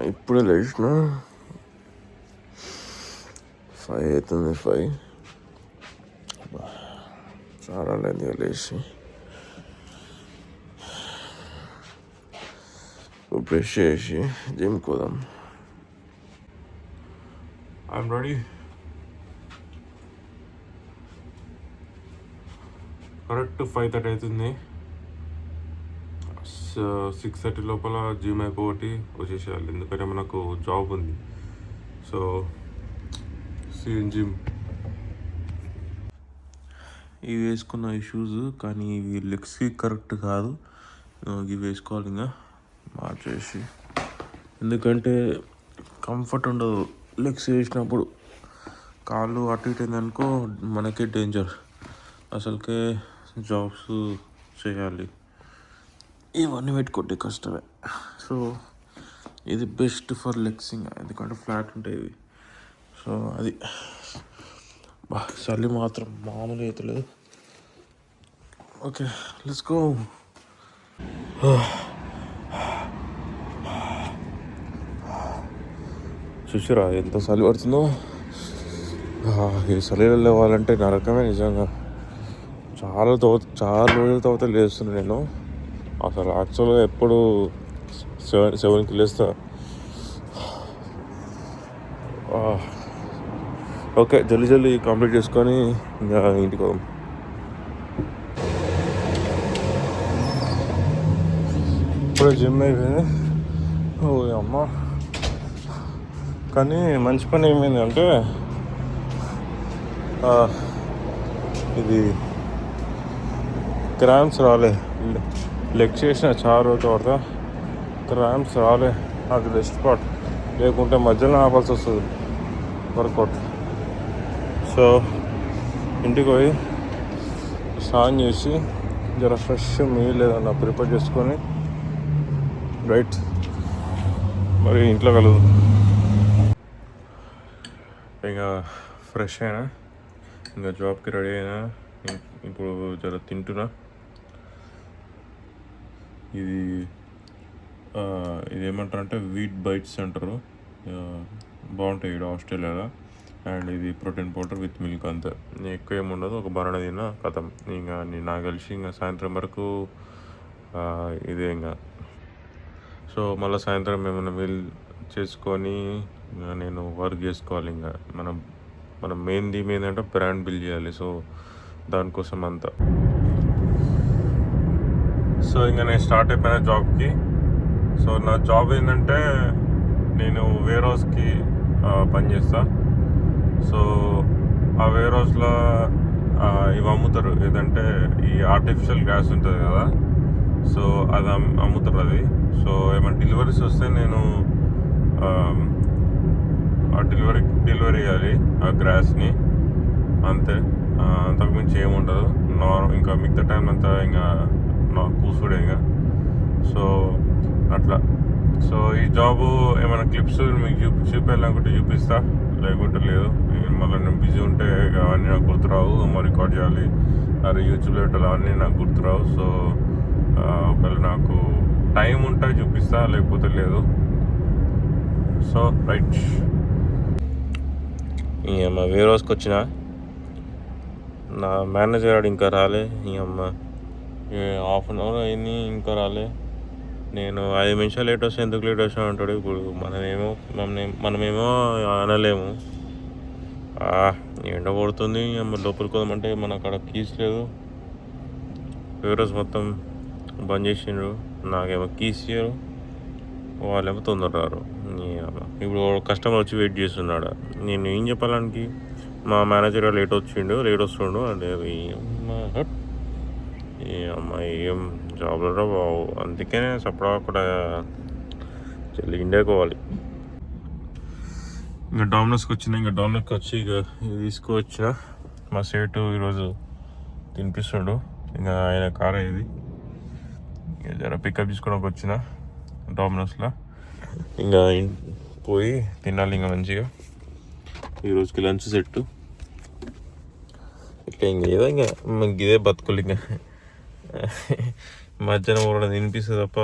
ఇప్పుడే లేచిన 5 అవుతుంది. 5 చాలా లేదు లేచి బ్రష్ చేసి జిమ్కి పోదాం. I'm ready. కరెక్ట్ 5:30 అవుతుంది. 6:30 లోపల జిమ్ అయిపోయి వచ్చేసేయాలి, ఎందుకంటే మనకు జాబ్ ఉంది. So see in gym. ఇవి వేసుకున్న ఈ షూస్ కానీ ఇవి లెగ్స్కి కరెక్ట్ కాదు. ఇవి వేసుకోవాలి ఇంకా మార్చేసి, ఎందుకంటే కంఫర్ట్ ఉండదు లెగ్స్ వేసినప్పుడు. కాళ్ళు అటు ఇటు అయిందనుకో మనకే డేంజర్. అసలుకే జాబ్స్ చేయాలి, ఇవన్నీ పెట్టుకుంటే కష్టమే. సో ఇది బెస్ట్ ఫర్ లెగ్స్ ఇంకా, ఎందుకంటే ఫ్లాట్ ఉంటాయి ఇవి. సో అది చలి మాత్రం మామూలు అవుతలేదు. Okay, let's go. చూసిరా ఎంత చలి పడుతుందో. ఈ చలిలో లేవాలంటే నరకమే నిజంగా. చాలా రోజుల తర్వాత లేస్తున్నాను నేను. అసలు యాక్చువల్గా ఎప్పుడు 7కి లేస్తా. ఓకే, జల్దీ కంప్లీట్ చేసుకొని ఇంకా ఇంటికి పోదాం. ఇప్పుడే జిమ్ అయిపోయింది. ఓ అమ్మ, కానీ మంచి పని ఏమైంది అంటే ఇది క్రాంప్స్ రాలే. లెగ్ చేసిన చాలా రోజుల తర్వాత క్రాంప్స్ రాలే. అది బెస్ట్ పార్ట్. లేకుంటే మధ్యలో ఆపాల్సి వస్తుంది వర్కౌట్. సో ఇంటికి పోయి స్నానం చేసి జర ఫ్రెష్ మీల్ ఏదన్నా ప్రిపేర్ చేసుకొని రైట్ మరి ఇంట్లో కలదు. ఇంకా ఫ్రెష్ అయినా, ఇంకా జాబ్కి రెడీ అయినా. ఇప్పుడు జర తింటున్నా. ఇది ఏమంటారంటే వీట్ బైట్స్ అంటారు. బాగుంటాయి ఇక్కడ ఆస్ట్రేలియాలో. అండ్ ఇది ప్రోటీన్ పౌడర్ విత్ మిల్క్, అంతే. ఎక్కువ ఏముండదు. ఒక బనానా తిన్నా కథం. ఇంకా నాకు కలిసి ఇంకా సాయంత్రం వరకు ఇదే ఇంకా. సో మళ్ళీ సాయంత్రం ఏమైనా మీల్ చేసుకొని నేను వర్క్ చేసుకోవాలి. ఇంకా మనం మెయిన్ థీమ్ ఏంటంటే బ్రాండ్ బిల్డ్ చేయాలి. సో దానికోసం అంతా. సో ఇంకా నేను స్టార్ట్ అయిపోయిన జాబ్కి. సో నా జాబ్ ఏంటంటే నేను వేర్ హౌస్కి పనిచేస్తా. సో ఆ వేర్ హౌస్లో ఇవి అమ్ముతారు. ఏదంటే ఈ ఆర్టిఫిషియల్ గ్యాస్ ఉంటుంది కదా, సో అది అమ్ముతారు అది. సో ఏమైనా డెలివరీస్ వస్తే నేను డెలివరీ చేయాలి ఆ గ్యాస్ని, అంతే. అంతకుమించి ఏముండదు. ఇంకా మిగతా టైం అంతా ఇంకా కూర్చుడే ఇంకా. సో అట్లా. సో ఈ జాబు ఏమైనా క్లిప్స్ మీకు చూపించాలనుకుంటే చూపిస్తా, లేకుంటే లేదు. మళ్ళీ నేను బిజీ ఉంటే అవన్నీ నాకు గుర్తురావు. రికార్డ్ చేయాలి, అది యూట్యూబ్లో పెట్టాలి, అవన్నీ నాకు గుర్తురావు. సో ఒకవేళ నాకు టైం ఉంటే చూపిస్తా, లేకపోతే లేదు. సో రైట్, మా వేరే రోజుకి వచ్చిన నా మేనేజర్ గారు ఇంకా రాలే. హాఫ్ అన్ అవర్ అయింది ఇంకా రాలే. నేను 5 నిమిషాలు లేట్ వస్తే ఎందుకు లేట్ వచ్చా అంటాడు. ఇప్పుడు మనమేమో అనలేము. ఎండ పడుతుంది, లోపలికి పోదామంటే మన అక్కడ కీస్ లేదు. వేరోస్ మొత్తం బంద్ చేసిండ్రు. నాకేమో కీస్ ఇయ్యరు, వాళ్ళేమో తొందర రారు. ఇప్పుడు కస్టమర్ వచ్చి వెయిట్ చేస్తున్నాడు. నేను ఏం చెప్పాలనికి, మా మేనేజర్ లేట్ వస్తుండు అంటే ఈ అమ్మాయి ఏం జాబ్లో రా బాబు. అందుకే సపడా కూడా ఇండియాకి పోవాలి. ఇంకా డామినోస్కి వచ్చిన. ఇంకా డామినోస్కి వచ్చి ఇక తీసుకువచ్చిన. మా సేటు ఈరోజు తినిపిస్తుండు. ఇంకా ఆయన కార్ ఇది జర పికప్ తీసుకోవడానికి వచ్చిన డామినోస్లో. ఇంకా పోయి తినాలి ఇంకా మంచిగా. ఈరోజుకి లంచ్ సెట్ ఇట్లా. ఇంకేదో ఇంకా ఇదే బతుకులు. ఇంకా మధ్యాహ్నం కూడా తినిపిస్తుంది తప్ప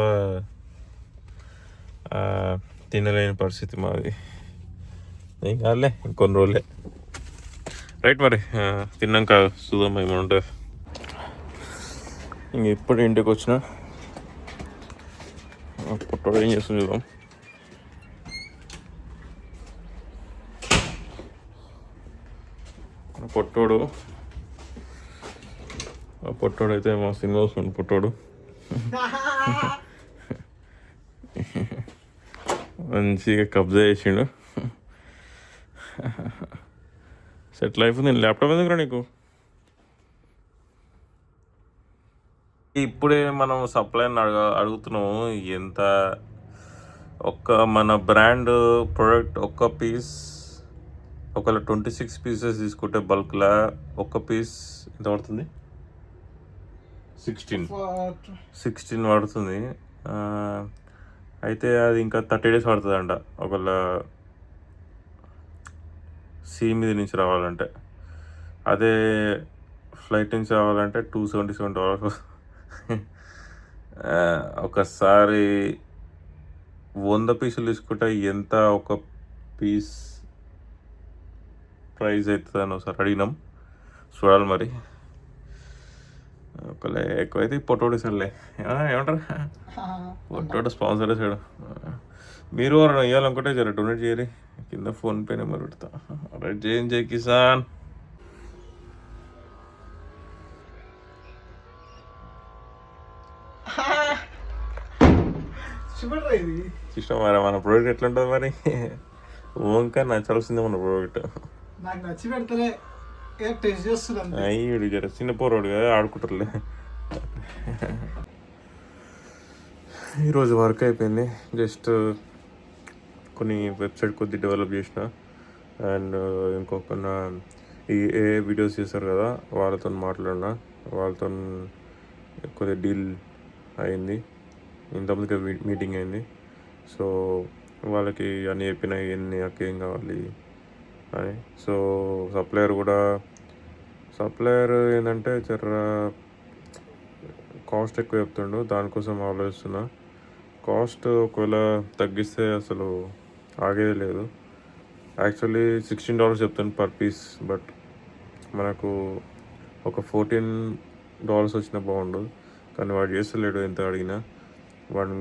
తినలేని పరిస్థితి మాది. ఏం కాదులే, ఇంకొన్ని రోజులే. రైట్ మరి తిన్నాక చూద్దాం ఏమైనా ఉంటుంది. ఇంక ఇప్పుడు ఇంటికి వచ్చిన పొట్టోడు ఏం చేస్తుంది చూద్దాం. పొట్టోడు అయితే మా సినిమా వస్తుంది. పొట్టోడు మంచిగా కబ్జా చేసిండు. సెటిల్ అయిపోయింది. నేను ల్యాప్టాప్ ఎందుకురా నీకు? ఇప్పుడే మనం సప్లైని అడుగుతున్నాము ఎంత. మన బ్రాండ్ ప్రోడక్ట్ ఒక్క పీస్ ఒకవేళ 26 పీసెస్ తీసుకుంటే బల్క్లా ఒక్క పీస్ ఎంత పడుతుంది? 16 పడుతుంది. అయితే అది ఇంకా 30 days పడుతుంది అంట ఒకవేళ సీ మీద నుంచి రావాలంటే. అదే ఫ్లైట్ నుంచి రావాలంటే $277. ఒకసారి 100 పీసులు తీసుకుంటే ఎంత ఒక పీస్ ప్రైస్ అవుతుందని ఒకసారి అడిగినాం. చూడాలి మరి. ఒకవేళ ఎక్కువైతే పొట్టోడు సర్లే ఏమంటారు, పొట్టోడు స్పాన్సర్ చేసాడు. మీరు ఇవ్వాలనుకుంటే జర డొనేట్ చేయాలి. కింద ఫోన్పే నెంబర్ పెడతా. రైట్ చేయండి. జై కిసాన్. ఇష్టం మరి మన ప్రోడక్ట్ ఎట్లా ఉంటుంది మరి? ఓంకా నచ్చాల్సిందే మన ప్రోడక్ట్. నాకు నచ్చి పెడతలే, టెస్ట్ చేస్తున్నాను. అయ్యి జర చిన్న పోరాడు కదా, ఆడుకుంటారులే. ఈరోజు వర్క్ అయిపోయింది. జస్ట్ కొన్ని వెబ్సైట్ కొద్ది డెవలప్ చేసిన. అండ్ ఇంకొక ఈ ఏ వీడియోస్ చేస్తారు కదా వాళ్ళతో మాట్లాడినా. వాళ్ళతో కొద్దిగా డీల్ అయింది. ఇంతమందికి మీటింగ్ అయింది. సో వాళ్ళకి అన్నీ చెప్పిన ఎన్ని ఏం కావాలి అని. సో సప్లయర్ ఏంటంటే జర కాస్ట్ ఎక్కువ చెప్తుండు. దానికోసం ఆలోచిస్తున్నా. కాస్ట్ ఒకవేళ తగ్గిస్తే అసలు ఆగేది లేదు. యాక్చువల్లీ $16 చెప్తాను పర్ పీస్. బట్ మనకు ఒక $14 వచ్చినా బాగుండు. కానీ వాడు చేస్తలేడు ఎంత అడిగినా. వాడు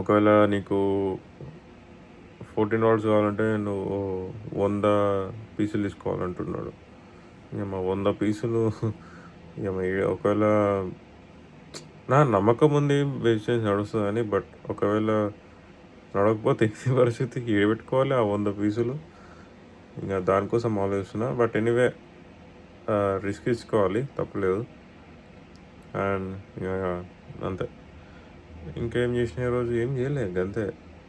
ఒకవేళ నీకు $14 కావాలంటే నువ్వు 100 పీసులు తీసుకోవాలంటున్నాడు. ఇక 100 పీసులు ఇక ఒకవేళ నా నమ్మకం ఉంది బిజినెస్ నడుస్తుంది అని. బట్ ఒకవేళ నడవకపోతే ఈ పరిస్థితికి ఏడబెట్టుకోవాలి ఆ 100 పీసులు. ఇంకా దానికోసం ఆలోచిస్తున్నా. బట్ ఎనీవే రిస్క్ తీసుకోవాలి, తప్పలేదు. అండ్ ఇక అంతే. ఇంకేం చేసిన ఈరోజు ఏం చేయలేదు, అంతే.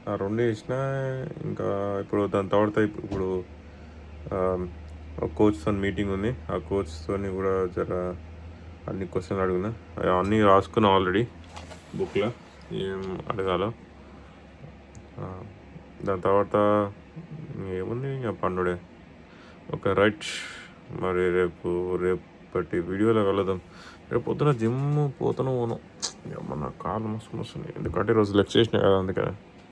ఆ 2 చేసిన. ఇంకా ఇప్పుడు దాని తర్వాత ఇప్పుడు ఒక కోచ్తో మీటింగ్ ఉంది. ఆ కోచ్తో కూడా జర అన్ని క్వశ్చన్లు అడిగిన. అన్నీ రాసుకున్నా ఆల్రెడీ బుక్లో ఏం అడగాలో. దాని తర్వాత ఏముంది ఇంకా పండుడే. Okay right. మరి రేపటి వీడియోలో కలుద్దాం. రేపు పొద్దున జిమ్ పోతాను పోను. మన కాళ్ళు మస్తు వస్తున్నాయి. ఎందుకంటే ఈరోజు లెక్స్ చేసినా కదా, అందుకని.